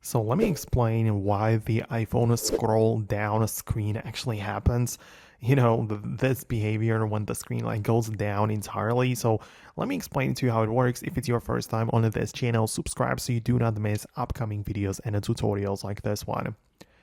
So let me explain why the iPhone scroll down screen actually happens. This behavior when the screen like goes down entirely. So let me explain to you how it works. If it's your first time on this channel, subscribe so you do not miss upcoming videos and tutorials like this one.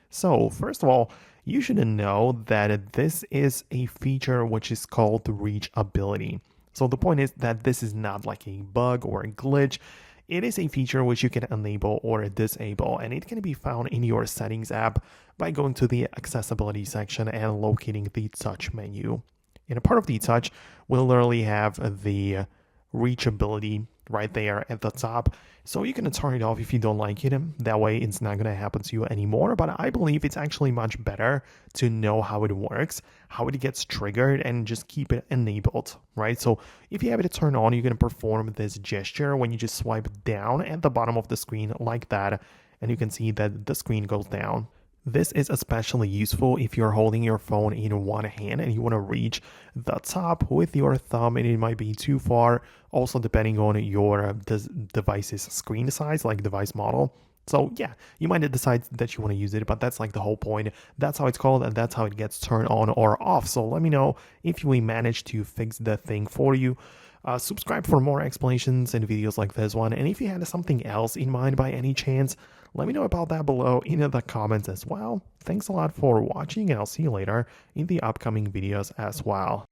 So first of all, you should know that this is a feature which is called reachability. So the point is that this is not like a bug or a glitch. It is a feature which you can enable or disable, and it can be found in your settings app by going to the accessibility section and locating the touch menu. In a part of the touch, we'll literally have the reachability right there at the top. So you can turn it off if you don't like it. That way it's not going to happen to you anymore. But I believe it's actually much better to know how it works, how it gets triggered, and just keep it enabled, right? So if you have it turned on, you're going to perform this gesture when you just swipe down at the bottom of the screen like that. And you can see that the screen goes down. This is especially useful if you're holding your phone in one hand and you want to reach the top with your thumb and it might be too far. Also, depending on your device's screen size, like device model. So yeah, you might decide that you want to use it, but that's like the whole point. That's how it's called and that's how it gets turned on or off. So let me know if we manage to fix the thing for you. Subscribe for more explanations and videos like this one. And if you had something else in mind by any chance, let me know about that below in the comments as well. Thanks a lot for watching, and I'll see you later in the upcoming videos as well.